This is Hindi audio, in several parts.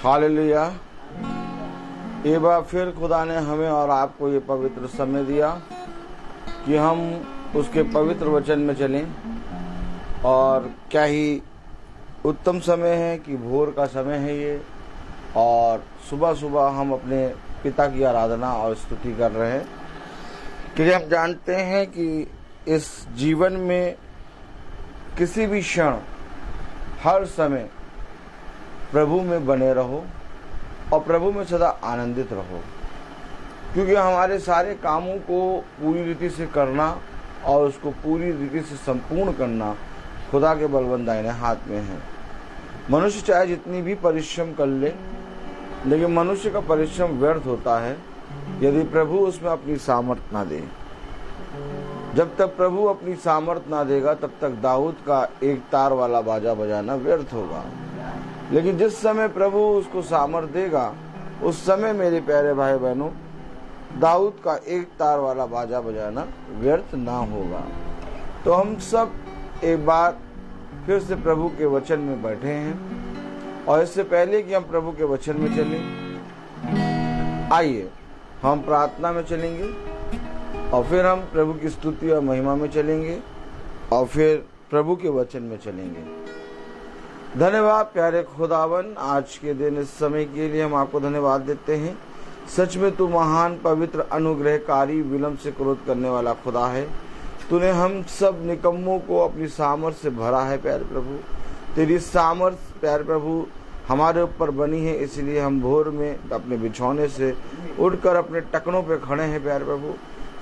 हालेलुया। एक बार फिर खुदा ने हमें और आपको ये पवित्र समय दिया कि हम उसके पवित्र वचन में चलें। और क्या ही उत्तम समय है कि भोर का समय है ये, और सुबह सुबह हम अपने पिता की आराधना और स्तुति कर रहे हैं, क्योंकि हम जानते हैं कि इस जीवन में किसी भी क्षण हर समय प्रभु में बने रहो और प्रभु में सदा आनंदित रहो, क्योंकि हमारे सारे कामों को पूरी रीति से करना और उसको पूरी रीति से संपूर्ण करना खुदा के बलवंत दाहिने हाथ में है। मनुष्य चाहे जितनी भी परिश्रम कर ले, लेकिन मनुष्य का परिश्रम व्यर्थ होता है यदि प्रभु उसमें अपनी सामर्थ ना दे। जब तक प्रभु अपनी सामर्थ ना देगा तब तक दाऊद का एक तार वाला बाजा बजाना व्यर्थ होगा। लेकिन जिस समय प्रभु उसको सामर्थ देगा, उस समय मेरे प्यारे भाई बहनों, दाऊद का एक तार वाला बाजा बजाना व्यर्थ ना होगा। तो हम सब एक बार फिर से प्रभु के वचन में बैठे हैं, और इससे पहले कि हम प्रभु के वचन में चलें, आइए हम प्रार्थना में चलेंगे और फिर हम प्रभु की स्तुति और महिमा में चलेंगे और फिर प्रभु के वचन में चलेंगे। धन्यवाद प्यारे खुदावन, आज के दिन इस समय के लिए हम आपको धन्यवाद देते हैं। सच में तू महान, पवित्र, अनुग्रहकारी, विलंब से क्रोध करने वाला खुदा है। तूने हम सब निकम्मों को अपनी सामर्थ से भरा है प्यारे प्रभु। तेरी सामर्थ प्यारे प्रभु हमारे ऊपर बनी है, इसलिए हम भोर में अपने बिछौने से उठकर अपने टखनों पे खड़े हैं प्यारे प्रभु।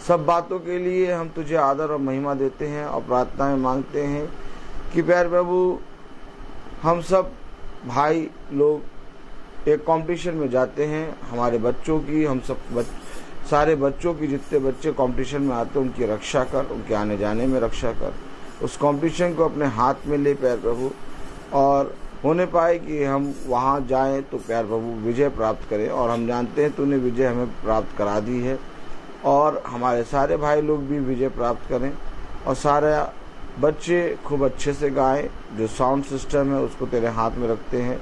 सब बातों के लिए हम तुझे आदर और महिमा देते हैं और प्रार्थना में मांगते हैं कि प्यारे प्रभु हम सब भाई लोग एक कंपटीशन में जाते हैं, हमारे बच्चों की, हम सब सारे बच्चों की, जितने बच्चे कंपटीशन में आते हैं उनकी रक्षा कर, उनके आने जाने में रक्षा कर। उस कंपटीशन को अपने हाथ में ले प्यार प्रभु, और होने पाए कि हम वहाँ जाएं तो प्यार प्रभु विजय प्राप्त करें। और हम जानते हैं तूने विजय हमें प्राप्त करा दी है, और हमारे सारे भाई लोग भी विजय प्राप्त करें और सारे बच्चे खूब अच्छे से गाएं। जो साउंड सिस्टम है उसको तेरे हाथ में रखते हैं,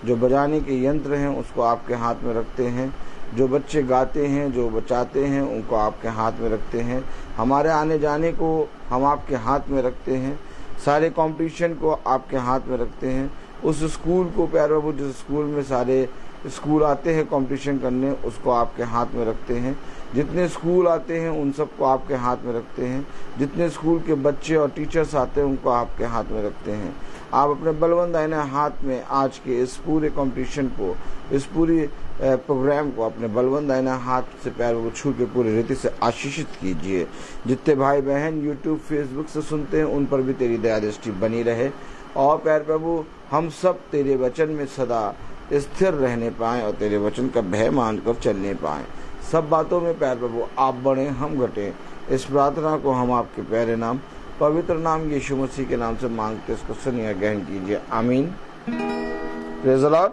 जो बजाने के यंत्र हैं उसको आपके हाथ में रखते हैं, जो बच्चे गाते हैं, जो बचाते हैं, उनको आपके हाथ में रखते हैं। हमारे आने जाने को हम आपके हाथ में रखते हैं, सारे कंपटीशन को आपके हाथ में रखते हैं। उस स्कूल को प्यारे प्रभु, जिस स्कूल में सारे स्कूल आते हैं कंपटीशन करने, उसको आपके हाथ में रखते हैं। जितने स्कूल आते हैं उन सबको आपके हाथ में रखते हैं। जितने स्कूल के बच्चे और टीचर्स आते हैं उनको आपके हाथ में रखते हैं। आप अपने बलवंत दाहिने हाथ में आज के इस पूरे कंपटीशन को, इस पूरी प्रोग्राम को अपने बलवंत दाहिने हाथ से पैर को छू के पूरी रीति से आशीषित कीजिए। जितने भाई बहन यूट्यूब फेसबुक से सुनते हैं उन पर भी तेरी दया दृष्टि बनी रहे, और प्यार प्रभु हम सब तेरे वचन में सदा स्थिर रहने पाएं और तेरे वचन का भय मानकर चलने पाएं। सब बातों में प्यार प्रभु आप बढ़े, हम घटे। इस प्रार्थना को हम आपके प्यारे नाम, पवित्र नाम यीशु मसीह के नाम से मांगते, इसको सुनिए, ग्रहण कीजिए, आमीन। Praise the Lord.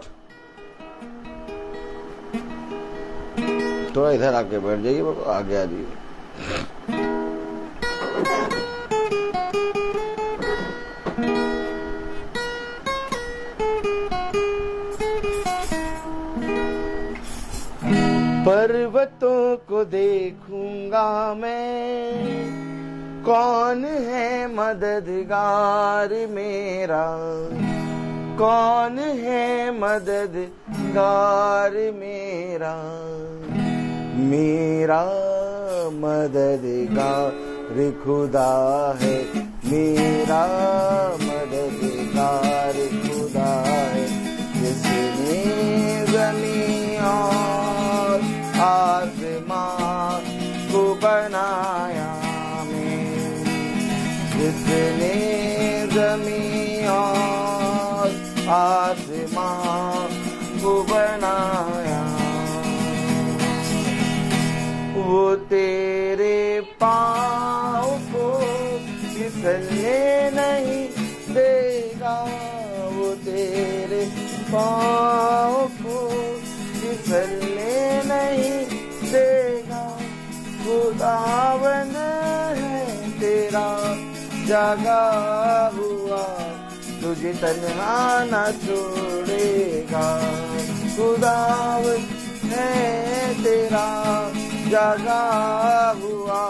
थोड़ा इधर आके बैठ जाइए बाबा, आगे आ जाइए। पर्वतों को देखूंगा मैं, कौन है मददगार मेरा, कौन है मददगार मेरा, मेरा मददगार खुदा है, मेरा मददगार खुदा है। जिसने ज़मीन और आसमान को बनाया मैं, जिसने ज़मीन और आसमान को बनाया, वो तेरे पाँव को फिसलने नहीं देगा, वो तेरे पाँव को फिसलने नहीं देगा। खुदावंद है तेरा जगा हुआ, तुझे तन्हा न छोड़ेगा। लगा हुआ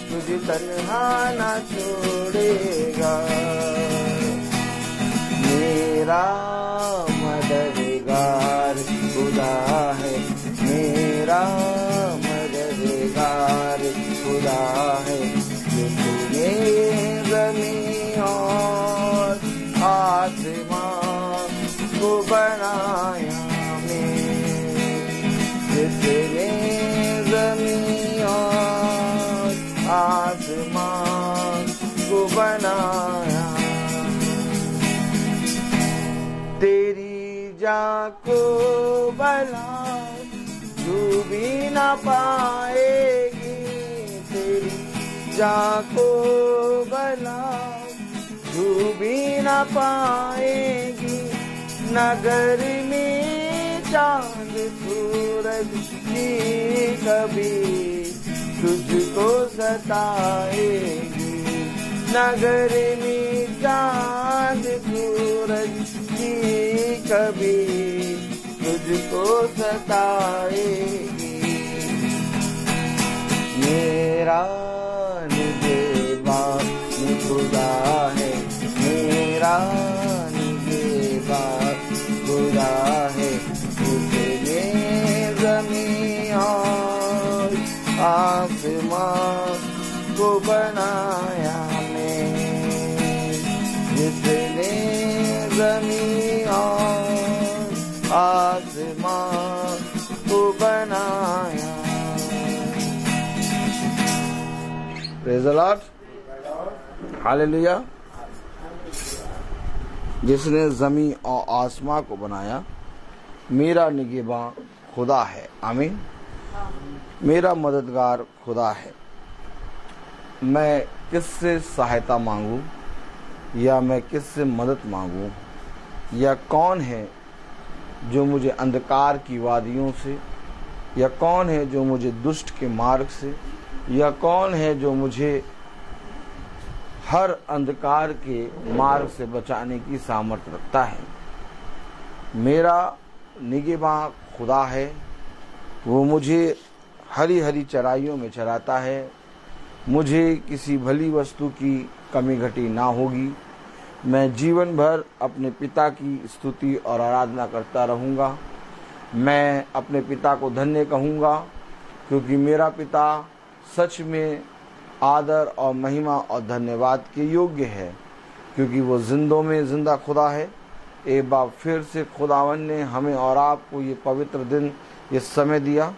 तुझे तन्हा न छोड़ेगा। मेरा मददगार खुदा है, मेरा मददगार खुदा है, जिसने ज़मीन और आसमान को बनाया। जिसने ज़मीन और आसमान को बनाया। तेरी जान को भला तू भी ना पाएगी, तेरी जान को भला तू भी ना पाएगी। नगर में चांद सूरज की कभी तुझको सताएगी। नगर में चांद सूरज की कभी तुझको सताएगी। मेरा निगहबान खुदा है, मेरा निगहबान खुदा है, उसने ज़मीन और आसमान को बनाया। जिसने ज़मीन और आसमान को बनाया। Praise the Lord, hallelujah. जिसने ज़मीन और आसमान को बनाया, मेरा निगहबान खुदा है। आमीन। मेरा मददगार खुदा है। मैं किससे सहायता मांगूं या मैं किससे मदद मांगूं, या कौन है जो मुझे अंधकार की वादियों से, या कौन है जो मुझे दुष्ट के मार्ग से, या कौन है जो मुझे हर अंधकार के मार्ग से बचाने की सामर्थ्य रखता है। मेरा निगहबान खुदा है। वो मुझे हरी हरी चराइयों में चराता है। मुझे किसी भली वस्तु की कमी घटी ना होगी। मैं जीवन भर अपने पिता की स्तुति और आराधना करता रहूँगा। मैं अपने पिता को धन्य कहूँगा, क्योंकि मेरा पिता सच में आदर और महिमा और धन्यवाद के योग्य है, क्योंकि वो जिंदों में जिंदा खुदा है। एक बार फिर से खुदावन ने हमें और आपको ये पवित्र दिन, ये समय दिया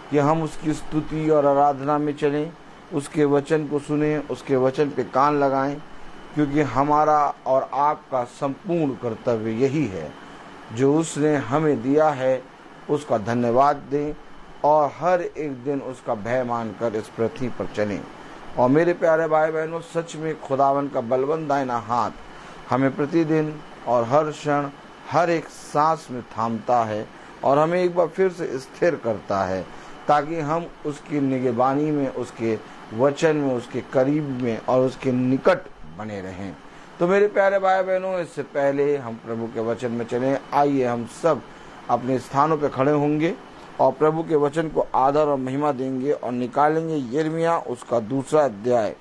कि हम उसकी स्तुति और आराधना में चलें, उसके वचन को सुनें, उसके वचन पे कान लगाएं, क्योंकि हमारा और आपका संपूर्ण कर्तव्य यही है। जो उसने हमें दिया है उसका धन्यवाद दें और हर एक दिन उसका भय मानकर इस पृथ्वी पर चलें। और मेरे प्यारे भाई बहनों, सच में खुदावन का बलवंत दाहिना हाथ हमें प्रतिदिन और हर क्षण, हर एक सांस में थामता है और हमें एक बार फिर से स्थिर करता है, ताकि हम उसकी निगहबानी में, उसके वचन में, उसके करीब में और उसके निकट बने रहें। तो मेरे प्यारे भाई बहनों, इससे पहले हम प्रभु के वचन में चलें। आइए हम सब अपने स्थानों पर खड़े होंगे और प्रभु के वचन को आदर और महिमा देंगे और निकालेंगे यिर्मयाह उसका 2 अध्याय।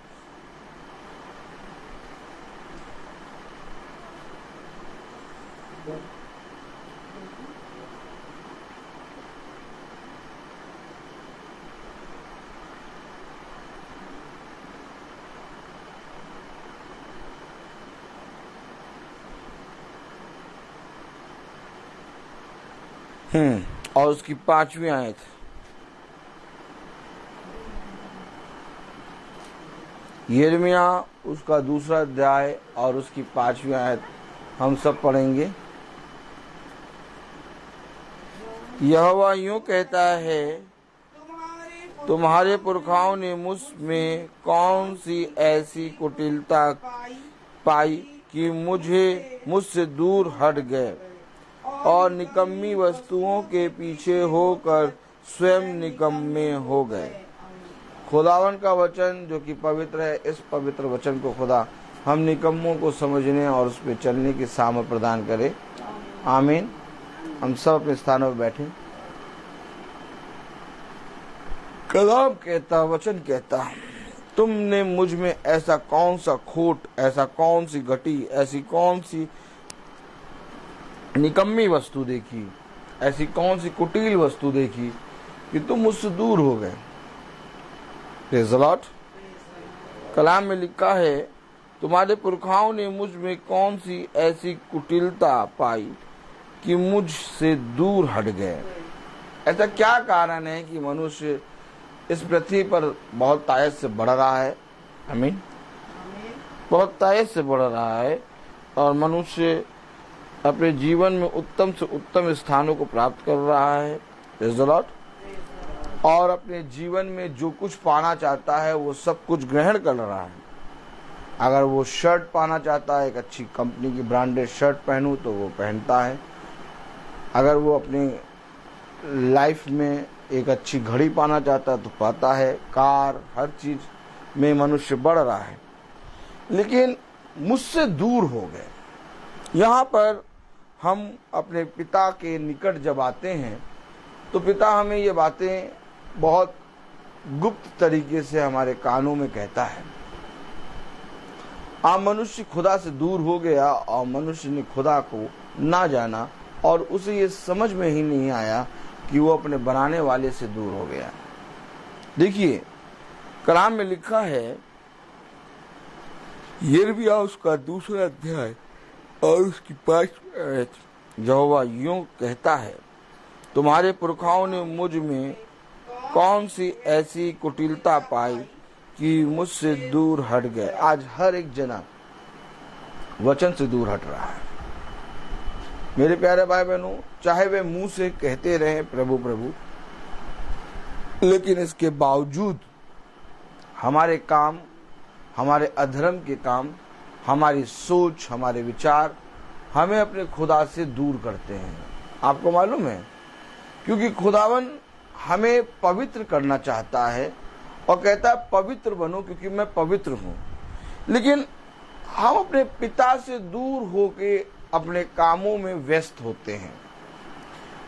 और उसकी 5वीं आयत। यिर्मयाह उसका 2 अध्याय और उसकी 5वीं आयत हम सब पढ़ेंगे। यहोवा यूं कहता है, तुम्हारे पुरखाओं ने मुझ में कौन सी ऐसी कुटिलता पाई कि मुझसे दूर हट गए और निकम्मी वस्तुओं के पीछे होकर स्वयं निकम्मे हो गए। खुदावन का वचन जो कि पवित्र है, इस पवित्र वचन को खुदा हम निकम्मों को समझने और उस पर चलने की सामर्थ प्रदान करे। आमीन। हम सब अपने स्थानों पर बैठे। कलाम कहता, वचन कहता, तुमने मुझ में ऐसा कौन सा खोट, ऐसा कौन सी घटी, ऐसी कौन सी निकम्मी वस्तु देखी, ऐसी कौन सी कुटिल वस्तु देखी कि तुम मुझसे दूर हो गए। Praise the Lord. कलाम में लिखा है, तुम्हारे पुरखाओं ने मुझ में कौन सी ऐसी कुटिलता पाई कि मुझसे दूर हट गए। ऐसा क्या कारण है कि मनुष्य इस पृथ्वी पर बहुत तायत से बढ़ रहा है। आमीन। बहुत तायत से बढ़ रहा है और मनुष्य अपने जीवन में उत्तम से उत्तम स्थानों को प्राप्त कर रहा है। Praise the Lord. और अपने जीवन में जो कुछ पाना चाहता है वो सब कुछ ग्रहण कर रहा है। अगर वो शर्ट पाना चाहता है, एक अच्छी कंपनी की ब्रांडेड शर्ट पहनूं, तो वो पहनता है। अगर वो अपनी लाइफ में एक अच्छी घड़ी पाना चाहता है तो पाता है। कार, हर चीज में मनुष्य बढ़ रहा है, लेकिन मुझसे दूर हो गए। यहाँ पर हम अपने पिता के निकट जब आते हैं तो पिता हमें ये बातें बहुत गुप्त तरीके से हमारे कानों में कहता है। मनुष्य खुदा से दूर हो गया और मनुष्य ने खुदा को ना जाना और उसे ये समझ में ही नहीं आया कि वो अपने बनाने वाले से दूर हो गया। देखिए, कलाम में लिखा है, यिर्मयाह उसका 2 अध्याय और उसकी 5 आयत, यहोवा यूं कहता है, तुम्हारे पुरखाओं ने मुझ में कौन सी ऐसी कुटिलता पाई कि मुझसे दूर हट गए। आज हर एक जना वचन से दूर हट रहा है। मेरे प्यारे भाई बहनों, चाहे वे मुंह से कहते रहे प्रभु प्रभु, लेकिन इसके बावजूद हमारे काम, हमारे अधर्म के काम, हमारी सोच, हमारे विचार हमें अपने खुदा से दूर करते हैं। आपको मालूम है, क्योंकि खुदावन हमें पवित्र करना चाहता है और कहता है पवित्र बनो क्योंकि मैं पवित्र हूं। लेकिन हम अपने पिता से दूर होके अपने कामों में व्यस्त होते हैं।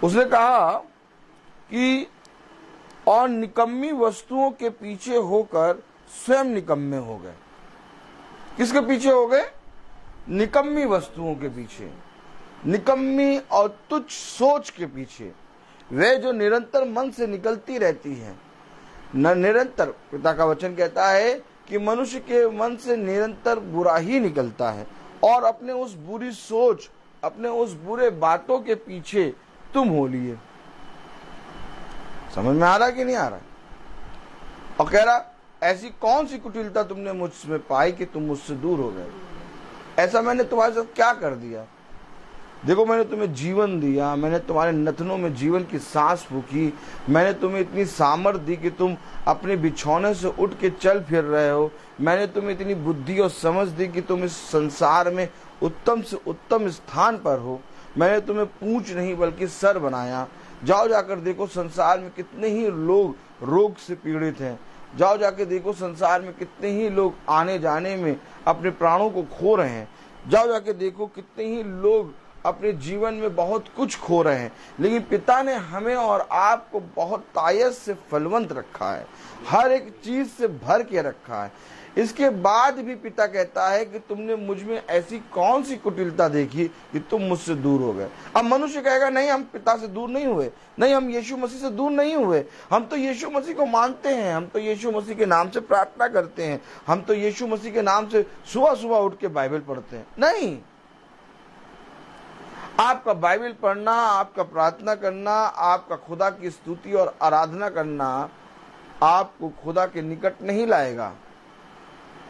उसने कहा कि और निकम्मी वस्तुओं के पीछे होकर स्वयं निकम्मे हो गए। किसके पीछे हो गए? निकम्मी वस्तुओं के पीछे, निकम्मी और तुच्छ सोच के पीछे, वे जो निरंतर मन से निकलती रहती है। न निरंतर, पिता का वचन कहता है कि मनुष्य के मन से निरंतर बुरा ही निकलता है और अपने उस बुरी सोच, अपने उस बुरे बातों के पीछे तुम हो लिए। समझ में आ रहा कि नहीं आ रहा? और कह रहा, ऐसी कौन सी कुटिलता तुमने मुझमें पाई कि तुम मुझसे दूर हो गए। ऐसा मैंने तुम्हारे साथ क्या कर दिया? देखो, मैंने तुम्हें जीवन दिया, मैंने तुम्हारे नथनों में जीवन की सांस फूकी, मैंने तुम्हें इतनी सामर्थ दी कि तुम अपने बिछौने से उठ के चल फिर रहे हो, मैंने तुम्हें इतनी बुद्धि और समझ दी कि तुम इस संसार में उत्तम से उत्तम स्थान पर हो। मैंने तुम्हें पूंछ नहीं बल्कि सर बनाया। जाओ जाकर देखो संसार में कितने ही लोग रोग से पीड़ित हैं। जाओ जाके देखो संसार में कितने ही लोग आने जाने में अपने प्राणों को खो रहे हैं। जाओ जाके देखो कितने ही लोग अपने जीवन में बहुत कुछ खो रहे हैं। लेकिन पिता ने हमें और आपको बहुत तायत से फलवंत रखा है, हर एक चीज से भर के रखा है। इसके बाद भी पिता कहता है कि तुमने मुझ में ऐसी कौन सी कुटिलता देखी कि तुम मुझसे दूर हो गए। अब मनुष्य कहेगा, नहीं, हम पिता से दूर नहीं हुए, नहीं, हम यीशु मसीह से दूर नहीं हुए, हम तो यीशु मसीह को मानते हैं, हम तो यीशु मसीह के नाम से प्रार्थना करते हैं, हम तो यीशु मसीह के नाम से सुबह सुबह उठ के बाइबल पढ़ते हैं। नहीं, आपका बाइबल पढ़ना, आपका प्रार्थना करना, आपका खुदा की स्तुति और आराधना करना आपको खुदा के निकट नहीं लाएगा।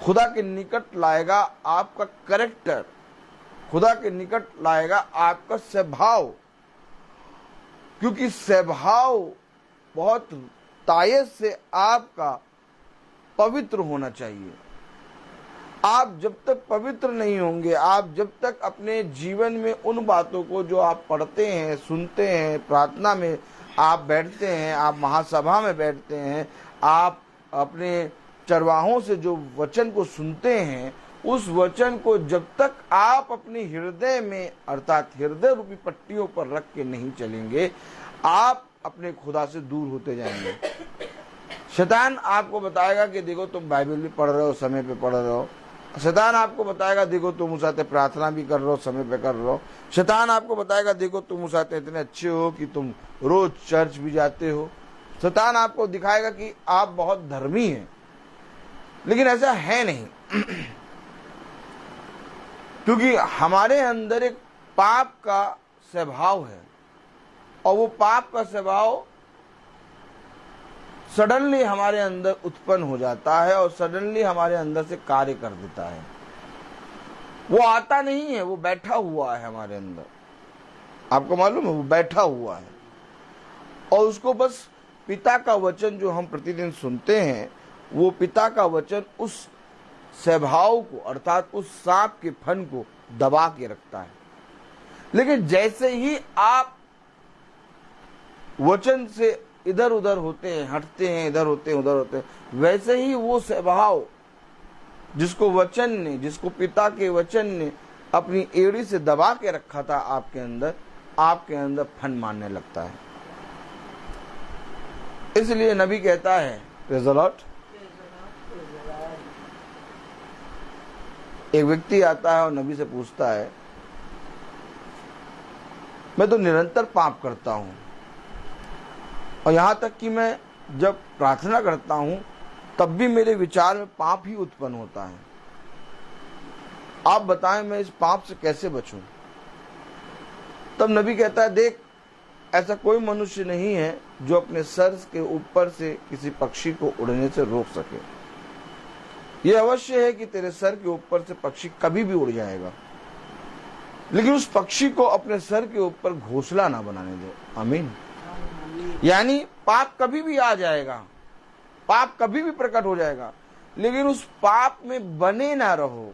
खुदा के निकट लाएगा आपका कैरेक्टर, खुदा के निकट लाएगा आपका स्वभाव, क्योंकि स्वभाव बहुत तायत से आपका पवित्र होना चाहिए। आप जब तक पवित्र नहीं होंगे, आप जब तक अपने जीवन में उन बातों को जो आप पढ़ते हैं, सुनते हैं, प्रार्थना में आप बैठते हैं, आप महासभा में बैठते हैं, आप अपने चरवाहों से जो वचन को सुनते हैं, उस वचन को जब तक आप अपने हृदय में अर्थात हृदय रूपी पट्टियों पर रख के नहीं चलेंगे, आप अपने खुदा से दूर होते जाएंगे। शैतान आपको बताएगा कि देखो तुम बाइबल भी पढ़ रहे हो, समय पे पढ़ रहे हो। शैतान आपको बताएगा देखो तुम उस आते प्रार्थना भी कर रहे हो, समय पे कर रहे हो। शैतान आपको बताएगा देखो तुम उस आते इतने अच्छे हो कि तुम रोज चर्च भी जाते हो। शैतान आपको दिखाएगा कि आप बहुत धर्मी हैं, लेकिन ऐसा है नहीं। क्योंकि हमारे अंदर एक पाप का स्वभाव है, और वो पाप का स्वभाव सडनली हमारे अंदर उत्पन्न हो जाता है और सडनली हमारे अंदर से कार्य कर देता है। वो आता नहीं है, वो बैठा हुआ है हमारे अंदर। आपको मालूम है, वो बैठा हुआ है, और उसको बस पिता का वचन जो हम प्रतिदिन सुनते हैं, वो पिता का वचन उस स्वभाव को अर्थात उस सांप के फन को दबा के रखता है। लेकिन जैसे ही आप वचन से इधर उधर होते हैं, हटते हैं, इधर होते हैं, उधर होते हैं, वैसे ही वो स्वभाव जिसको वचन ने, जिसको पिता के वचन ने अपनी एड़ी से दबा के रखा था आपके अंदर फन मारने लगता है। इसलिए नबी कहता है, प्रेज़ द लॉर्ड, एक व्यक्ति आता है और नबी से पूछता है, मैं तो निरंतर पाप करता हूं, और यहां तक कि मैं जब प्रार्थना करता हूं तब भी मेरे विचार में पाप ही उत्पन्न होता है। आप बताएं मैं इस पाप से कैसे बचूं? तब नबी कहता है, देख, ऐसा कोई मनुष्य नहीं है जो अपने सर के ऊपर से किसी पक्षी को उड़ने से रोक सके। यह अवश्य है कि तेरे सर के ऊपर से पक्षी कभी भी उड़ जाएगा, लेकिन उस पक्षी को अपने सर के ऊपर घोंसला ना बनाने दे। आमीन। यानी पाप कभी भी आ जाएगा, पाप कभी भी प्रकट हो जाएगा, लेकिन उस पाप में बने ना रहो।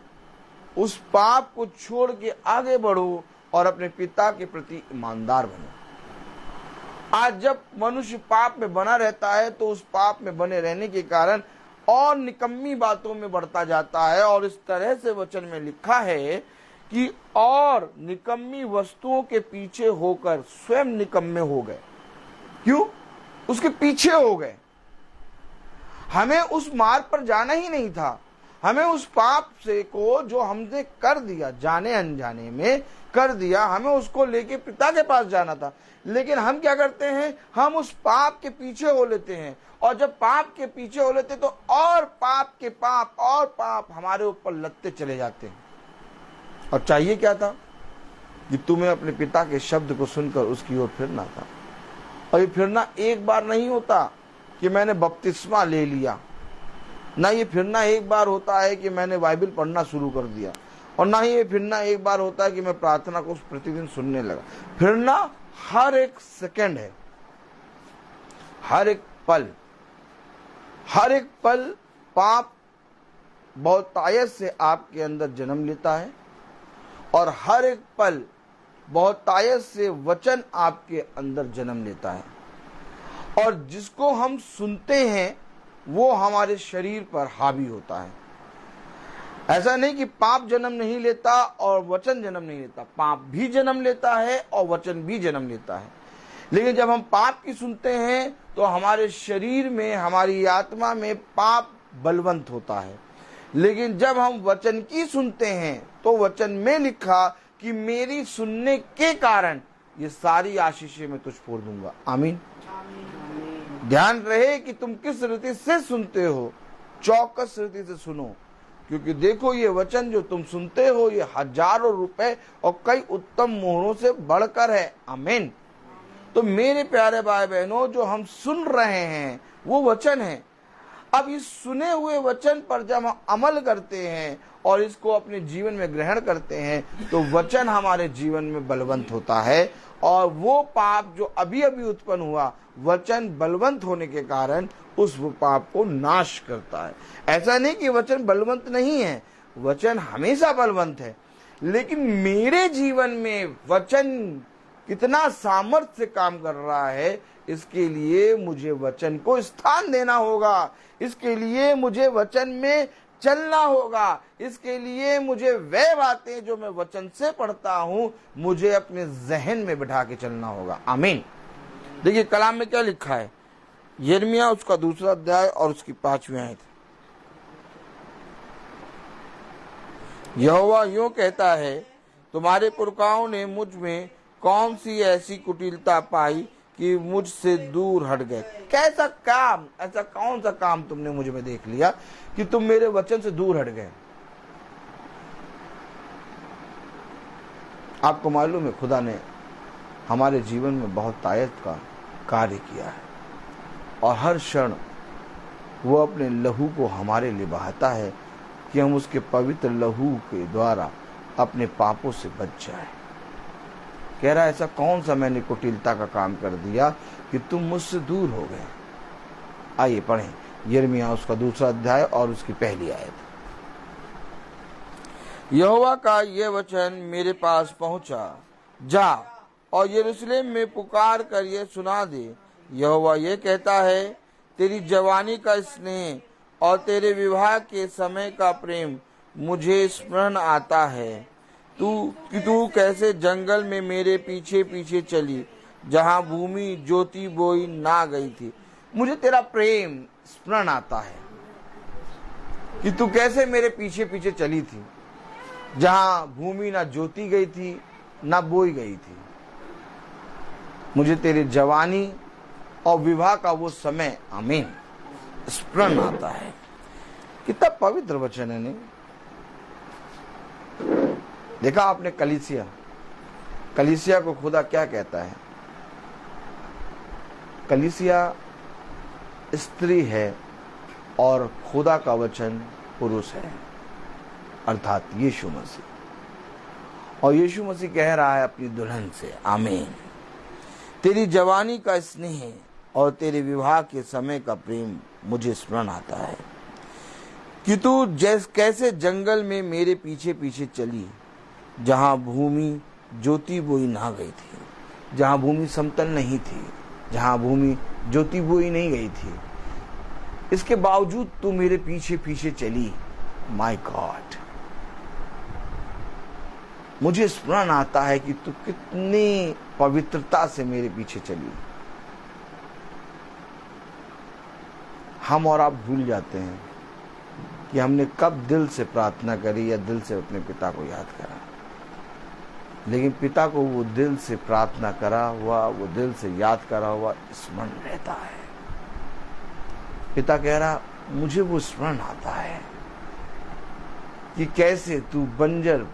उस पाप को छोड़ के आगे बढ़ो और अपने पिता के प्रति ईमानदार बनो। आज जब मनुष्य पाप में बना रहता है तो उस पाप में बने रहने के कारण और निकम्मी बातों में बढ़ता जाता है, और इस तरह से वचन में लिखा है कि और निकम्मी वस्तुओं के पीछे होकर स्वयं निकम्मे हो गए। क्यों? उसके पीछे हो गए। हमें उस मार्ग पर जाना ही नहीं था। हमें उस पाप से को जो हमने कर दिया, जाने अनजाने में कर दिया, हमें उसको लेके पिता के पास जाना था। लेकिन हम क्या करते हैं? हम उस पाप के पीछे हो लेते हैं, और जब पाप के पीछे हो लेते तो और पाप के पाप और पाप हमारे ऊपर लगते चले जाते हैं। और चाहिए क्या था? कि तुम्हें अपने पिता के शब्द को सुनकर उसकी ओर फिरना था। और ये फिरना एक बार नहीं होता कि मैंने बपतिस्मा ले लिया, ना ये फिरना एक बार होता है कि मैंने बाइबल पढ़ना शुरू कर दिया, और ना ही ये फिरना एक बार होता है कि मैं प्रार्थना को प्रतिदिन सुनने लगा। फिरना हर एक सेकंड है, हर एक पल पाप बहुतायत से आपके अंदर जन्म लेता है, और हर एक पल बहुतायत से वचन आपके अंदर जन्म लेता है। और जिसको हम सुनते हैं वो हमारे शरीर पर हावी होता है। ऐसा नहीं कि पाप जन्म नहीं लेता और वचन जन्म नहीं लेता, पाप भी जन्म लेता है और वचन भी जन्म लेता है। लेकिन जब हम पाप की सुनते हैं तो हमारे शरीर में, हमारी आत्मा में पाप बलवंत होता है। लेकिन जब हम वचन की सुनते हैं तो वचन में लिखा कि मेरी सुनने के कारण ये सारी आशीषें मैं तुझ फोड़ दूंगा। आमीन। ध्यान रहे कि तुम किस रीति से सुनते हो, चौकस रीति से सुनो, क्योंकि देखो ये वचन जो तुम सुनते हो ये हजारों रुपए और कई उत्तम मोहरों से बढ़कर है। आमीन। तो मेरे प्यारे भाई बहनों, जो हम सुन रहे हैं वो वचन है। अब इस सुने हुए वचन पर जब हम अमल करते हैं और इसको अपने जीवन में ग्रहण करते हैं तो वचन हमारे जीवन में बलवंत होता है, और वो पाप जो अभी अभी उत्पन्न हुआ, वचन बलवंत होने के कारण उस पाप को नाश करता है। ऐसा नहीं कि वचन बलवंत नहीं है, वचन हमेशा बलवंत है, लेकिन मेरे जीवन में वचन कितना सामर्थ्य से काम कर रहा है, इसके लिए मुझे वचन को स्थान देना होगा। इसके लिए मुझे वचन में चलना होगा। इसके लिए मुझे वह बातें जो मैं वचन से पढ़ता हूं मुझे अपने जहन में बिठा के चलना होगा। आमीन। देखिए कलाम में क्या लिखा है, यिर्मयाह उसका 2 अध्याय और उसकी 5वीं आयत। यहोवा यूं कहता है, तुम्हारे पुरखाओं ने मुझ में कौन सी ऐसी कुटिलता पाई कि मुझसे दूर हट गए। कैसा काम, ऐसा कौन सा काम तुमने मुझ में देख लिया कि तुम मेरे वचन से दूर हट गए। आपको मालूम है, खुदा ने हमारे जीवन में बहुत तायत का कार्य किया है और हर क्षण वो अपने लहू को हमारे लिए बहाता है कि हम उसके पवित्र लहू के द्वारा अपने पापों से बच जाए। कह रहा है, ऐसा कौन सा मैंने कुटिलता का काम कर दिया कि तुम मुझसे दूर हो गए। आइए पढ़ें यिर्मयाह उसका 2 अध्याय और उसकी 1 आयत। यहोवा का ये वचन मेरे पास पहुंचा, जा और यरूशलेम में पुकार कर ये सुना दे, यहोवा ये कहता है, तेरी जवानी का स्नेह और तेरे विवाह के समय का प्रेम मुझे स्मरण आता है। तू कैसे जंगल में मेरे पीछे पीछे चली, जहाँ भूमि ज्योति बोई ना गई थी। मुझे तेरा प्रेम स्मरण आता है कि तू कैसे मेरे पीछे पीछे चली थी, जहाँ भूमि ना ज्योति गई थी ना बोई गई थी। मुझे तेरी जवानी और विवाह का वो समय, आमीन, स्मरण आता है। कितना पवित्र वचन है। नहीं देखा आपने कलीसिया को खुदा क्या कहता है? कलीसिया स्त्री है और खुदा का वचन पुरुष है, अर्थात यीशु मसीह। और यीशु मसीह कह रहा है अपनी दुल्हन से, आमीन, तेरी जवानी का स्नेह और तेरे विवाह के समय का प्रेम मुझे स्मरण आता है कि तू कैसे जंगल में मेरे पीछे पीछे चली, जहाँ भूमि ज्योति बोई ना गई थी, जहाँ भूमि समतल नहीं थी, जहाँ भूमि ज्योति बोई नहीं गई थी। इसके बावजूद तू मेरे पीछे पीछे चली। माय गॉड, मुझे स्मरण आता है कि तू कितनी पवित्रता से मेरे पीछे चली। हम और आप भूल जाते हैं कि हमने कब दिल से प्रार्थना करी या दिल से अपने पिता को याद करा, लेकिन पिता को वो दिल से प्रार्थना करा हुआ, वो दिल से याद करा हुआ स्मरण रहता है। पिता कह रहा, मुझे वो स्मरण आता है कि कैसे तू बंजर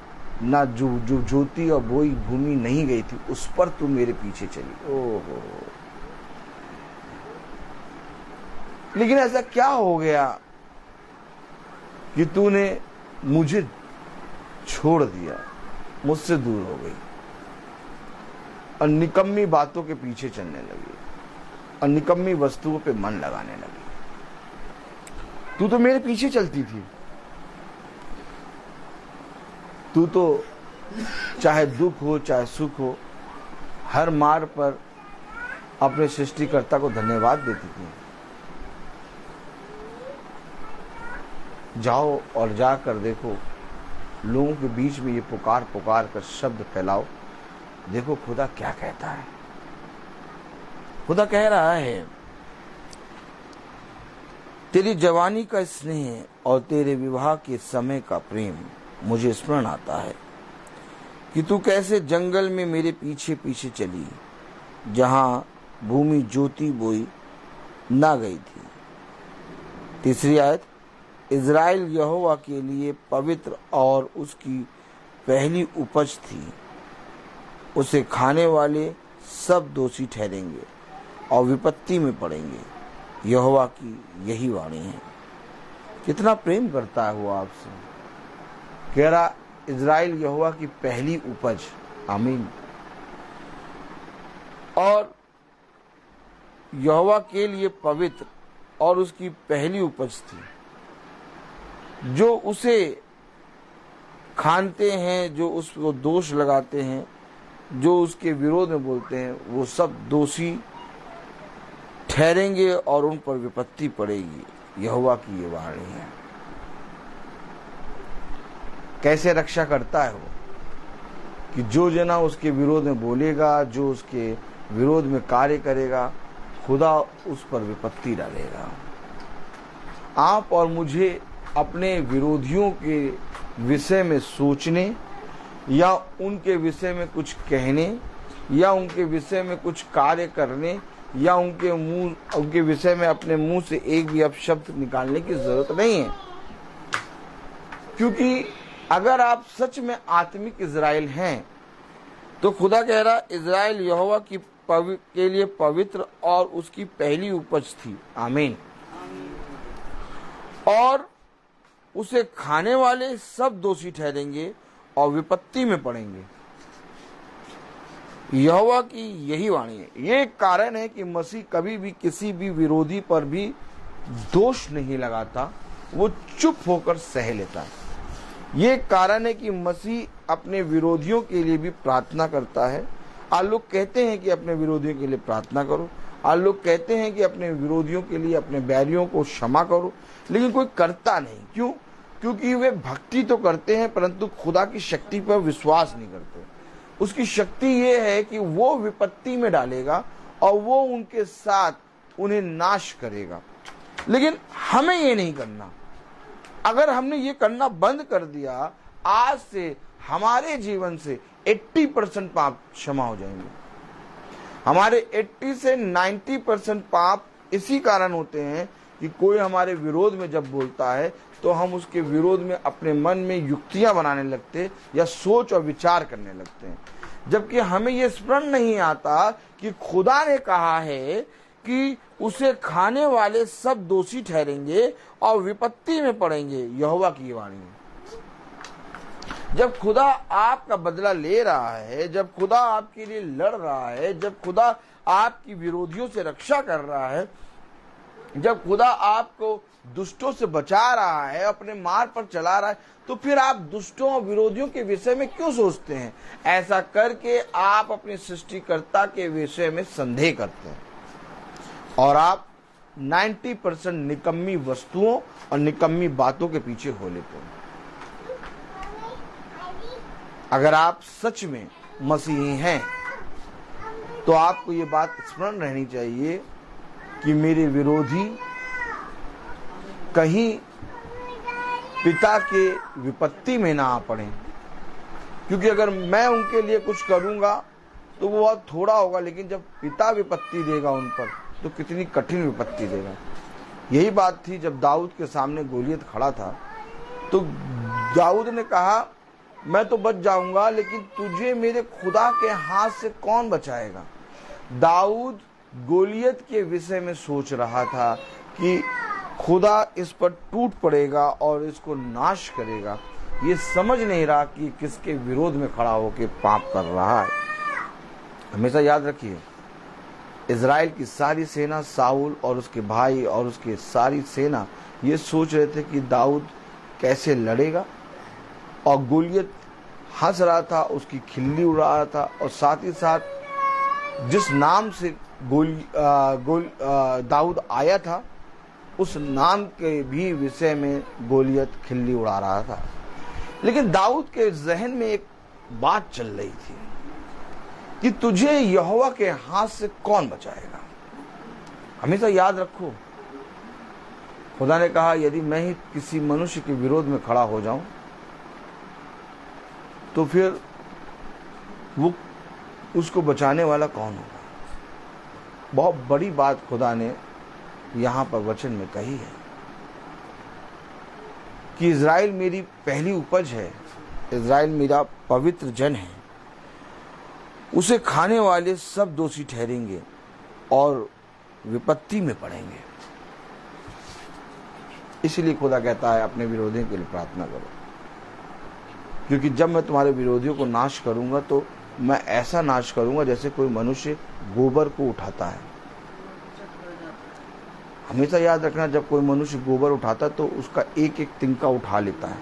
ना जो ज्योति और बोई भूमि नहीं गई थी, उस पर तू मेरे पीछे चली। ओहो, लेकिन ऐसा क्या हो गया कि तूने मुझे छोड़ दिया, मुझसे दूर हो गई और निकम्मी बातों के पीछे चलने लगी और निकम्मी वस्तुओं पे मन लगाने लगी। तू तो मेरे पीछे चलती थी, तू तो चाहे दुख हो चाहे सुख हो, हर मार्ग पर अपने सृष्टिकर्ता को धन्यवाद देती थी। जाओ और जाकर देखो, लोगों के बीच में ये पुकार पुकार कर शब्द फैलाओ, देखो खुदा क्या कहता है। खुदा कह रहा है, तेरी जवानी का स्नेह और तेरे विवाह के समय का प्रेम मुझे स्मरण आता है कि तू कैसे जंगल में मेरे पीछे पीछे चली, जहाँ भूमि ज्योति बोई ना गई थी। 3 आयत, इज़राइल यहोवा के लिए पवित्र और उसकी पहली उपज थी। उसे खाने वाले सब दोषी ठहरेंगे और विपत्ति में पड़ेंगे। यहोवा की यही वाणी है। कितना प्रेम करता है वो आपसे। कह रहा, इज़राइल यहोवा की पहली उपज, आमीन। और यहोवा के लिए पवित्र और उसकी पहली उपज थी। जो उसे खानते हैं, जो उसको दोष लगाते हैं, जो उसके विरोध में बोलते हैं, वो सब दोषी ठहरेंगे और उन पर विपत्ति पड़ेगी। यहोवा की ये वाणी है। कैसे रक्षा करता है वो कि जो जना उसके विरोध में बोलेगा, जो उसके विरोध में कार्य करेगा, खुदा उस पर विपत्ति डालेगा। आप और मुझे अपने विरोधियों के विषय में सोचने या उनके विषय में कुछ कहने या उनके विषय में कुछ कार्य करने या उनके विषय में अपने मुंह से एक भी अपशब्द निकालने की जरूरत नहीं है, क्योंकि अगर आप सच में आत्मिक इज़राइल हैं तो खुदा कह रहा इज़राइल यहोवा के लिए पवित्र और उसकी पहली उपज थी। आमीन। और उसे खाने वाले सब दोषी ठहरेंगे और विपत्ति में पड़ेंगे। यहोवा की यही वाणी है। ये कारण है कि मसीह कभी भी किसी भी विरोधी पर भी दोष नहीं लगाता, वो चुप होकर सह लेता है। ये कारण है कि मसीह अपने विरोधियों के लिए भी प्रार्थना करता है। आज लोग कहते हैं कि अपने विरोधियों के लिए प्रार्थना करो, आज लोग कहते हैं कि अपने विरोधियों के लिए, अपने बैरियों को क्षमा करो, लेकिन कोई करता नहीं। क्यों? क्योंकि वे भक्ति तो करते हैं परंतु खुदा की शक्ति पर विश्वास नहीं करते। उसकी शक्ति ये है कि वो विपत्ति में डालेगा और वो उनके साथ उन्हें नाश करेगा। लेकिन हमें ये नहीं करना। अगर हमने ये करना बंद कर दिया, आज से हमारे जीवन से 80% पाप क्षमा हो जाएंगे। हमारे 80 से 90% पाप इसी कारण होते हैं कि कोई हमारे विरोध में जब बोलता है तो हम उसके विरोध में अपने मन में युक्तियां बनाने लगते या सोच और विचार करने लगते हैं, जबकि हमें यह स्मरण नहीं आता कि खुदा ने कहा है कि उसे खाने वाले सब दोषी ठहरेंगे और विपत्ति में पड़ेंगे। यहोवा की वाणी है। जब खुदा आपका बदला ले रहा है, जब खुदा आपके लिए लड़ रहा है, जब खुदा आपकी विरोधियों से रक्षा कर रहा है, जब खुदा आपको दुष्टों से बचा रहा है, अपने मार्ग पर चला रहा है, तो फिर आप दुष्टों और विरोधियों के विषय में क्यों सोचते हैं? ऐसा करके आप अपने सृष्टिकर्ता के विषय में संदेह करते हैं और आप 90% निकम्मी वस्तुओं और निकम्मी बातों के पीछे हो लेते हैं। अगर आप सच में मसीही हैं तो आपको ये बात स्मरण रहनी चाहिए कि मेरे विरोधी कहीं पिता के विपत्ति में ना आ पड़े, क्योंकि अगर मैं उनके लिए कुछ करूंगा तो वो बहुत थोड़ा होगा, लेकिन जब पिता विपत्ति देगा उन पर तो कितनी कठिन विपत्ति देगा। यही बात थी जब दाऊद के सामने गोलियत खड़ा था तो दाऊद ने कहा मैं तो बच जाऊंगा, लेकिन तुझे मेरे खुदा के हाथ से कौन बचाएगा। दाऊद गोलियत के विषय में सोच रहा था कि खुदा इस पर टूट पड़ेगा और इसको नाश करेगा। ये समझ नहीं रहा कि किसके विरोध में खड़ा होकर पाप कर रहा है। हमेशा याद रखिए, इज़राइल की सारी सेना, साउल और उसके भाई और उसकी सारी सेना ये सोच रहे थे कि दाऊद कैसे लड़ेगा, और गोलियत हंस रहा था, उसकी खिल्ली उड़ा रहा था, और साथ ही साथ जिस नाम से दाऊद आया था उस नाम के भी विषय में गोलियत खिल्ली उड़ा रहा था। लेकिन दाऊद के जहन में एक बात चल रही थी कि तुझे यहोवा के हाथ से कौन बचाएगा। हमेशा याद रखो, खुदा ने कहा यदि मैं ही किसी मनुष्य के विरोध में खड़ा हो जाऊं तो फिर वो उसको बचाने वाला कौन होगा। बहुत बड़ी बात खुदा ने यहां पर वचन में कही है कि इज़राइल मेरी पहली उपज है, इज़राइल मेरा पवित्र जन है, उसे खाने वाले सब दोषी ठहरेंगे और विपत्ति में पड़ेंगे। इसलिए खुदा कहता है अपने विरोधियों के लिए प्रार्थना करो, क्योंकि जब मैं तुम्हारे विरोधियों को नाश करूंगा तो मैं ऐसा नाश करूंगा जैसे कोई मनुष्य गोबर को उठाता है। हमेशा याद रखना, जब कोई मनुष्य गोबर उठाता है तो उसका एक एक तिनका उठा लेता है,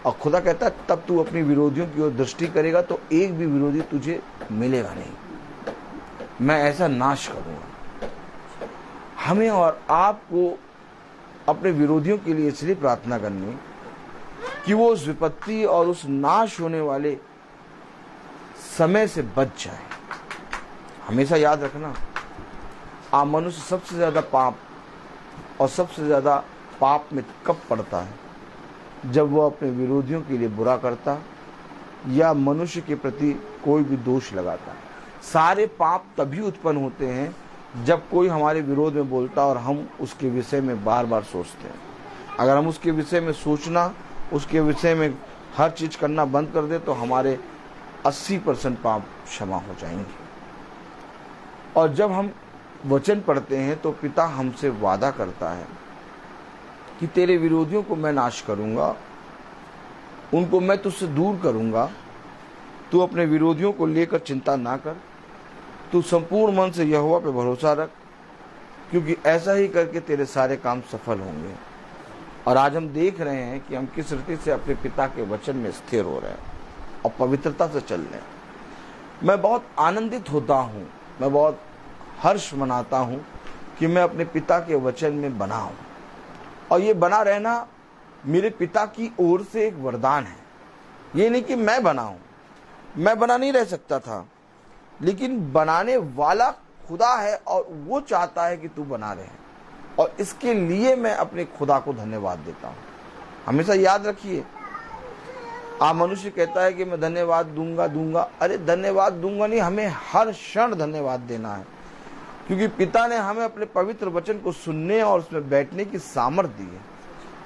और खुदा कहता है तब तू अपने विरोधियों की ओर दृष्टि करेगा तो एक भी विरोधी तुझे मिलेगा नहीं, मैं ऐसा नाश करूंगा। हमें और आपको अपने विरोधियों के लिए इसलिए प्रार्थना करनी कि वो उस विपत्ति और उस नाश होने वाले समय से बच जाए। हमेशा याद रखना, मनुष्य सबसे ज्यादा पाप और सबसे ज्यादा पाप में कब पड़ता है? जब वो अपने विरोधियों के लिए बुरा करता या मनुष्य के प्रति कोई भी दोष लगाता। सारे पाप तभी उत्पन्न होते हैं जब कोई हमारे विरोध में बोलता और हम उसके विषय में बार बार सोचते हैं। अगर हम उसके विषय में सोचना, उसके विषय में हर चीज करना बंद कर दे तो हमारे 80% पाप क्षमा हो जाएंगे। और जब हम वचन पढ़ते हैं तो पिता हमसे वादा करता है कि तेरे विरोधियों को मैं नाश करूंगा, उनको मैं तुझसे दूर करूंगा। तू अपने विरोधियों को लेकर चिंता ना कर, तू संपूर्ण मन से यहोवा पे भरोसा रख, क्योंकि ऐसा ही करके तेरे सारे काम सफल होंगे। और आज हम देख रहे हैं कि हम किस रीति से अपने पिता के वचन में स्थिर हो रहे हैं और पवित्रता से चल रहे हैं। मैं बहुत आनंदित होता हूँ, मैं बहुत हर्ष मनाता हूँ कि मैं अपने पिता के वचन में बना हूँ। और ये बना रहना मेरे पिता की ओर से एक वरदान है। ये नहीं कि मैं बना हूं, मैं बना नहीं रह सकता था, लेकिन बनाने वाला खुदा है और वो चाहता है कि तू बना रहे। और इसके लिए मैं अपने खुदा को धन्यवाद देता हूं। हमेशा याद रखिए, मनुष्य कहता है कि मैं धन्यवाद दूंगा। अरे धन्यवाद दूंगा नहीं, हमें हर क्षण धन्यवाद देना है, क्योंकि पिता ने हमें अपने पवित्र वचन को सुनने और उसमें बैठने की सामर्थ दी है।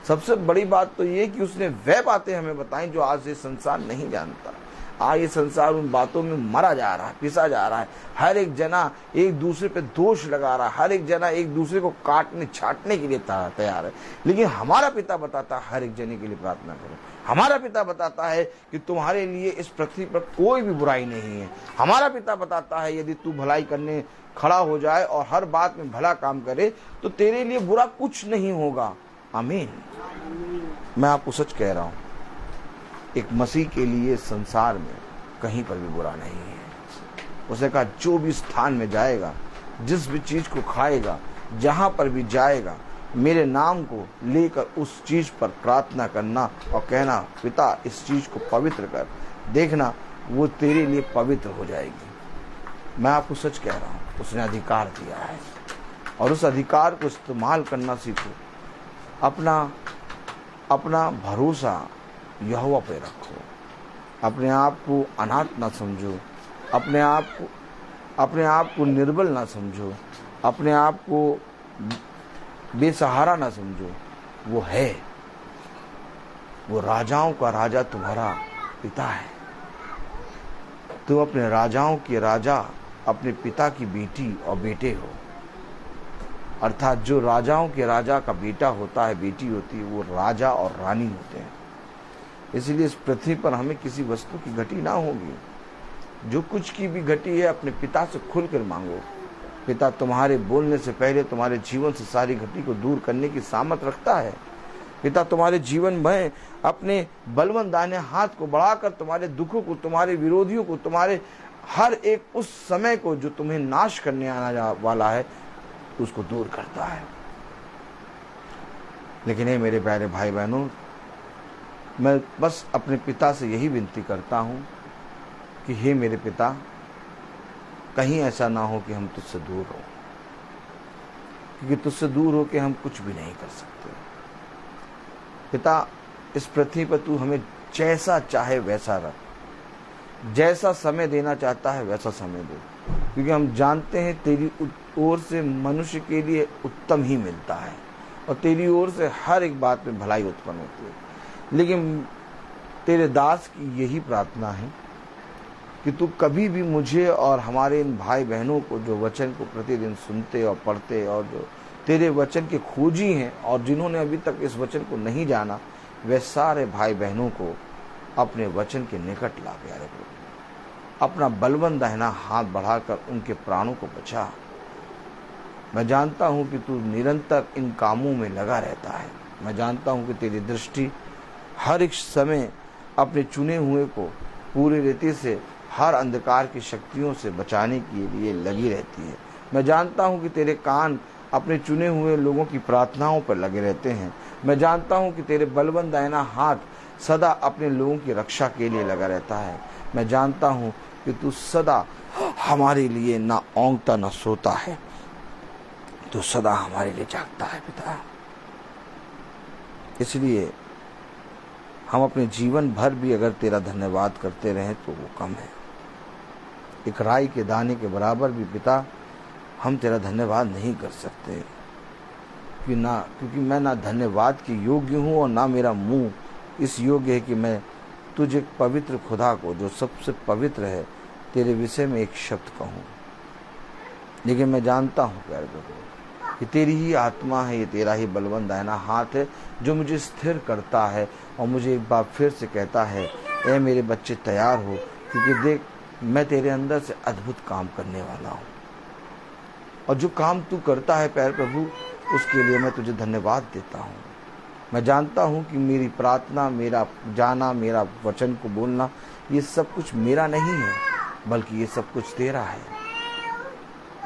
सबसे बड़ी बात तो ये कि उसने वह बातें हमें बताई जो आज ये संसार नहीं जानता। आज ये संसार उन बातों में मरा जा रहा है, पिसा जा रहा है। हर एक जना एक दूसरे पे दोष लगा रहा है, हर एक जना एक दूसरे को काटने छाटने के लिए तैयार है। लेकिन हमारा पिता बताता है हर एक जने के लिए प्रार्थना करो। हमारा पिता बताता है कि तुम्हारे लिए इस पृथ्वी पर कोई भी बुराई नहीं है। हमारा पिता बताता है यदि तू भलाई करने खड़ा हो जाए और हर बात में भला काम करे तो तेरे लिए बुरा कुछ नहीं होगा। आमीन। मैं आपको सच कह रहा हूं, एक मसीह के लिए संसार में कहीं पर भी बुरा नहीं है। उसने कहा जो भी स्थान में जाएगा, जिस भी चीज को खाएगा, जहां पर भी जाएगा, मेरे नाम को लेकर उस चीज पर प्रार्थना करना और कहना पिता इस चीज को पवित्र कर, देखना वो तेरे लिए पवित्र हो जाएगी। मैं आपको सच कह रहा हूं, उसने अधिकार दिया है और उस अधिकार को इस्तेमाल करना सीखो। अपना भरोसा यहोवा पे रखो। अपने आप को अनाथ ना समझो, अपने आप को निर्बल ना समझो, अपने आप को बेसहारा ना समझो। वो है, वो राजाओं का राजा तुम्हारा पिता है। तुम अपने राजाओं के राजा, अपने पिता की बेटी और बेटे हो। अर्थात जो राजाओं के राजा का बेटा होता है, बेटी होती है, वो राजा और रानी होते हैं। इसलिए इस पृथ्वी पर हमें किसी वस्तु की घटी ना होगी। जो कुछ की भी घटी है अपने पिता से खुलकर मांगो। पिता तुम्हारे बोलने से पहले तुम्हारे जीवन से सारी घटी को दूर करने की सामर्थ रखता है। पिता तुम्हारे जीवन में अपने बलवंत दाहिने हाथ को बढ़ाकर तुम्हारे दुखों को, तुम्हारे विरोधियों को, तुम्हारे हर एक उस समय को जो तुम्हें नाश करने आना वाला है उसको दूर करता है। लेकिन हे मेरे प्यारे भाई बहनों, मैं बस अपने पिता से यही विनती करता हूं कि हे मेरे पिता, कहीं ऐसा ना हो कि हम तुझसे दूर हो, क्योंकि तुझसे दूर हो के हम कुछ भी नहीं कर सकते। पिता, इस पृथ्वी पर तू हमें जैसा चाहे वैसा रख, जैसा समय देना चाहता है वैसा समय दे, क्योंकि हम जानते हैं तेरी ओर से मनुष्य के लिए उत्तम ही मिलता है और तेरी ओर से हर एक बात में भलाई उत्पन्न होती है। लेकिन तेरे दास की यही प्रार्थना है कि तू कभी भी मुझे और हमारे इन भाई बहनों को जो वचन को प्रतिदिन सुनते और पढ़ते और जो तेरे वचन के खोजी हैं और जिन्होंने अभी तक इस वचन को नहीं जाना, वे सारे भाई बहनों को अपने वचन के निकट ला प्यारे प्रभु। अपना बलवंत दाहिना हाथ बढ़ाकर उनके प्राणों को बचा। मैं जानता हूं कि तू निरंतर इन कामों में लगा रहता है। मैं जानता हूं कि तेरी दृष्टि हर एक समय अपने चुने हुए को पूरी रीति से हर अंधकार की शक्तियों से बचाने के लिए लगी रहती है। मैं जानता हूं कि तेरे कान अपने चुने हुए लोगों की प्रार्थनाओं पर लगे रहते हैं। मैं जानता हूं कि तेरे बलवंत दाहिना हाथ सदा अपने लोगों की रक्षा के लिए लगा रहता है। मैं जानता हूं कि तू सदा हमारे लिए ना औंगता ना सोता है। तो सदा हमारे लिए जागता है पिता। इसलिए हम अपने जीवन भर भी अगर तेरा धन्यवाद करते रहें तो वो कम है। एक राई के दाने के बराबर भी पिता हम तेरा धन्यवाद नहीं कर सकते, क्योंकि मैं ना धन्यवाद के योग्य हूँ और ना मेरा मुंह इस योग्य है कि मैं तुझे पवित्र खुदा को, जो सबसे पवित्र है, तेरे विषय में एक शब्द कहूँ। लेकिन मैं जानता हूँ प्यारे प्रभु कि तेरी ही आत्मा है, ये तेरा ही बलवंत दाहिना हाथ है जो मुझे स्थिर करता है और मुझे एक बार फिर से कहता है, ए मेरे बच्चे तैयार हो, क्योंकि देख मैं तेरे अंदर से अद्भुत काम करने वाला हूँ। और जो काम तू करता है प्यारे प्रभु, उसके लिए मैं तुझे धन्यवाद देता हूँ। मैं जानता हूँ कि मेरी प्रार्थना, मेरा जाना, मेरा वचन को बोलना, ये सब कुछ मेरा नहीं है, बल्कि ये सब कुछ तेरा है।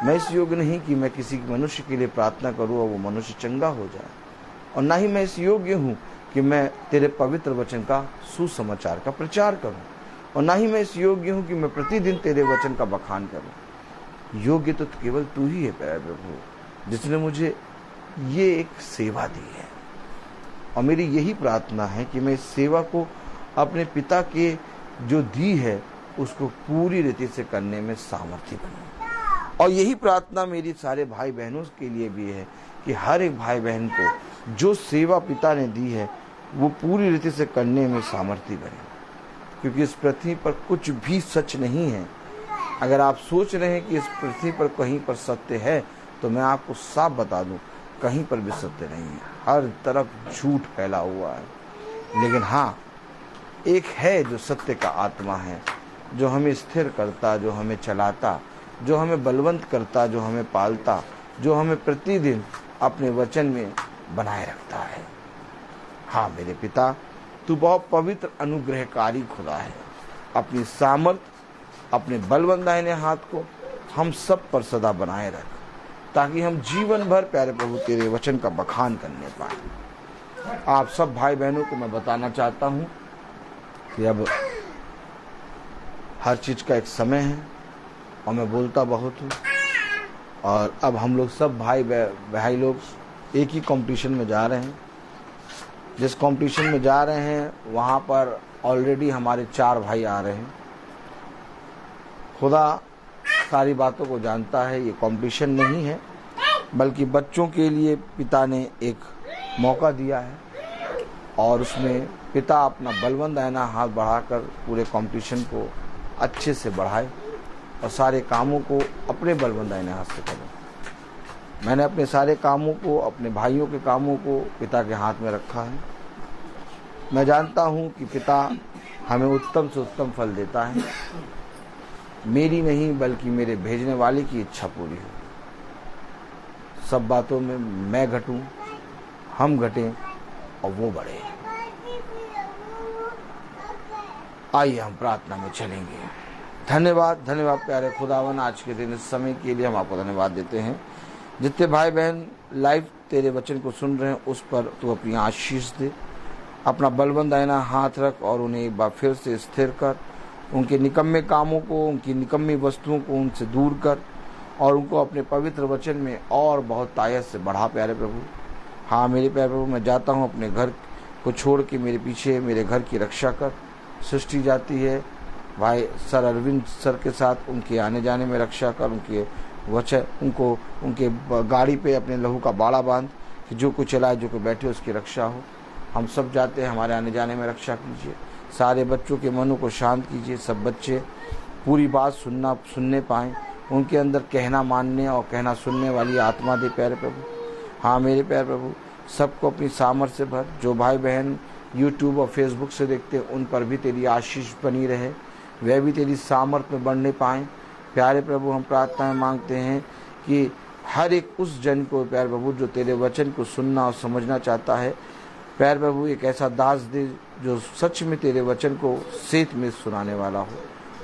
मैं इस योग्य नहीं कि मैं किसी मनुष्य के लिए प्रार्थना करूँ और वो मनुष्य चंगा हो जाए, और ना ही मैं इस योग्य हूँ कि मैं तेरे पवित्र वचन का सुसमाचार का प्रचार करूँ, और ना ही मैं इस योग्य हूँ कि मैं प्रतिदिन तेरे वचन का बखान करूँ। योग्य तो केवल तू ही है प्यारे प्रभु, जिसने मुझे ये एक सेवा दी है। और मेरी यही प्रार्थना है कि मैं इस सेवा को अपने पिता के जो दी है उसको पूरी रीति से करने में सामर्थ्य बनूं। और यही प्रार्थना मेरी सारे भाई बहनों के लिए भी है कि हर एक भाई बहन को जो सेवा पिता ने दी है वो पूरी रीति से करने में सामर्थ्य बने, क्योंकि इस पृथ्वी पर कुछ भी सच नहीं है। अगर आप सोच रहे हैं कि इस पृथ्वी पर कहीं पर सत्य है, तो मैं आपको साफ बता दूं, कहीं पर भी सत्य नहीं है। हर तरफ झूठ फैला हुआ है। लेकिन हाँ, एक है जो सत्य का आत्मा है, जो हमें स्थिर करता, जो हमें चलाता, जो हमें बलवंत करता, जो हमें पालता, जो हमें प्रतिदिन अपने वचन में बनाए रखता है। हाँ मेरे पिता, तू बहुत पवित्र अनुग्रहकारी खुदा है। अपनी सामर्थ, अपने बलवंत दाहिने हाथ को हम सब पर सदा बनाए रख, ताकि हम जीवन भर प्यारे प्रभु तेरे वचन का बखान करने पाए। आप सब भाई बहनों को मैं बताना चाहता हूँ कि अब हर चीज का एक समय है, और मैं बोलता बहुत हूँ, और अब हम लोग सब भाई लोग एक ही कंपटीशन में जा रहे हैं। जिस कंपटीशन में जा रहे हैं वहाँ पर ऑलरेडी हमारे 4 भाई आ रहे हैं। खुदा सारी बातों को जानता है। ये कंपटीशन नहीं है, बल्कि बच्चों के लिए पिता ने एक मौका दिया है, और उसमें पिता अपना बलवंत दाहिना हाथ बढ़ाकर पूरे कंपटीशन को अच्छे से बढ़ाए और सारे कामों को अपने बलवंत दाहिने हाथ से करे। मैंने अपने सारे कामों को, अपने भाइयों के कामों को पिता के हाथ में रखा है। मैं जानता हूँ कि पिता हमें उत्तम से उत्तम फल देता है। मेरी नहीं, बल्कि मेरे भेजने वाले की इच्छा पूरी हो। सब बातों में मैं घटूं, हम घटें और वो बढ़े। आइए हम प्रार्थना में चलेंगे। धन्यवाद प्यारे खुदावन, आज के दिन इस समय के लिए हम आपको धन्यवाद देते हैं। जितने भाई बहन लाइव तेरे वचन को सुन रहे हैं, उस पर तू अपनी आशीष दे। अपना बलवंत दाहिना हाथ रख और उन्हें एक बार फिर से स्थिर कर। उनके निकम्मे कामों को, उनकी निकम्मी वस्तुओं को उनसे दूर कर, और उनको अपने पवित्र वचन में और बहुत ताकत से बढ़ा प्यारे प्रभु। हाँ मेरे प्यारे प्रभु, मैं जाता हूँ अपने घर को छोड़ के, मेरे पीछे मेरे घर की रक्षा कर। सृष्टि जाती है भाई सर अरविंद सर के साथ, उनके आने जाने में रक्षा कर। उनके वचन, उनको उनके गाड़ी पे अपने लहू का बाड़ा बांध कि जो कोई चलाए, जो कोई बैठे, उसकी रक्षा हो। हम सब जाते हैं, हमारे आने जाने में रक्षा कीजिए। सारे बच्चों के मनों को शांत कीजिए। सब बच्चे पूरी बात सुनने पाएँ। उनके अंदर कहना मानने और कहना सुनने वाली आत्मा दे प्यारे प्रभु। हाँ मेरे प्यारे प्रभु, सबको अपनी सामर्थ्य से भर। जो भाई बहन यूट्यूब और फेसबुक से देखते हैं, उन पर भी तेरी आशीष बनी रहे, वह भी तेरी सामर्थ्य में बढ़ने पाएँ प्यारे प्रभु। हम प्रार्थना में मांगते हैं कि हर एक उस जन को प्यारे प्रभु जो तेरे वचन को सुनना और समझना चाहता है, प्यारे प्रभु एक ऐसा दास दे जो सच में तेरे वचन को सेत में सुनाने वाला हो,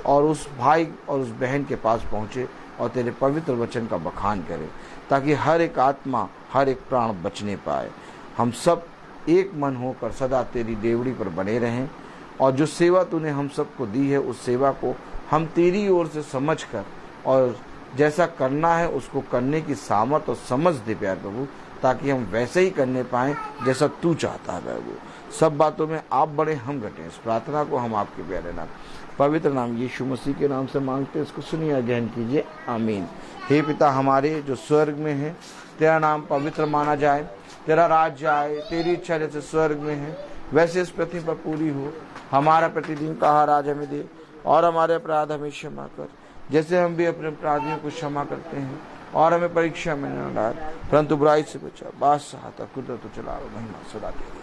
और उस भाई और उस बहन के पास पहुँचे और तेरे पवित्र वचन का बखान करे, ताकि हर एक आत्मा, हर एक प्राण बचने पाए। हम सब एक मन होकर सदा तेरी डेवड़ी पर बने रहें, और जो सेवा तूने हम सबको दी है, उस सेवा को हम तेरी ओर से समझकर और जैसा करना है उसको करने की सामर्थ और समझ दे प्यार प्रभु, ताकि हम वैसे ही करने पाएं जैसा तू चाहता है प्रभु। सब बातों में आप बड़े हम घटे। इस प्रार्थना को हम आपके प्यारे नाम पवित्र नाम यीशु मसीह के नाम से मांगते हैं, इसको सुनिए, ग्रहण कीजिए, आमीन। हे पिता हमारे जो स्वर्ग में है, तेरा नाम पवित्र माना जाए, तेरा राज्य आए, तेरी इच्छा जैसे स्वर्ग में है वैसे इस पृथ्वी पर पूरी हो। हमारा प्रतिदिन का आहार आज हमें दे, और हमारे अपराध हमें क्षमा कर जैसे हम भी अपने अपराधियों को क्षमा करते हैं, और हमें परीक्षा में न डाल परंतु बुराई से बचा, बादशाह कुदरत चला महिमा सदा तेरी।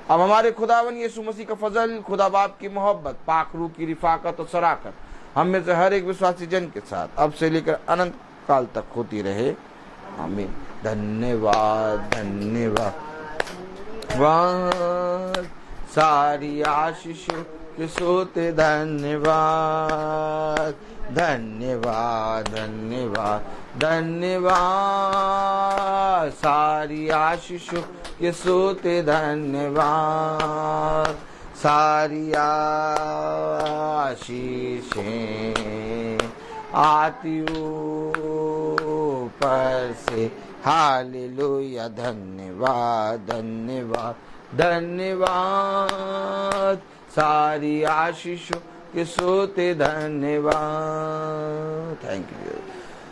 अब हमारे खुदावन यीशु मसीह का फजल, खुदा बाप की मोहब्बत, पाक रूह की रिफाकत और सराकत हम में से हर एक विश्वासी जन के साथ अब से लेकर अनंत काल तक होती रहे, आमीन। धन्यवाद धन्यवाद वाद सारी आशीषों के सोते, धन्यवाद धन्यवाद धन्यवाद धन्यवाद सारी आशीषों के सोते, धन्यवाद सारी आशीषें आती ऊपर से, हालेलुया। धन्यवाद धन्यवाद धन्यवाद सारी आशीषों के सोते, धन्यवाद। Thank you.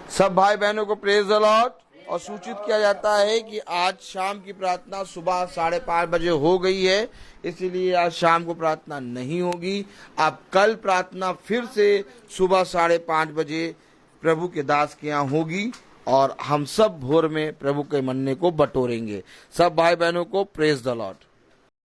सब भाई बहनों को प्रेज द लॉर्ड। और सूचित किया जाता है कि आज शाम की प्रार्थना सुबह 5:30 बजे हो गई है, इसीलिए आज शाम को प्रार्थना नहीं होगी। अब कल प्रार्थना फिर से सुबह 5:30 बजे प्रभु के दास के यहाँ होगी, और हम सब भोर में प्रभु के मन्ने को बटोरेंगे। सब भाई बहनों को प्रेज द लॉर्ड।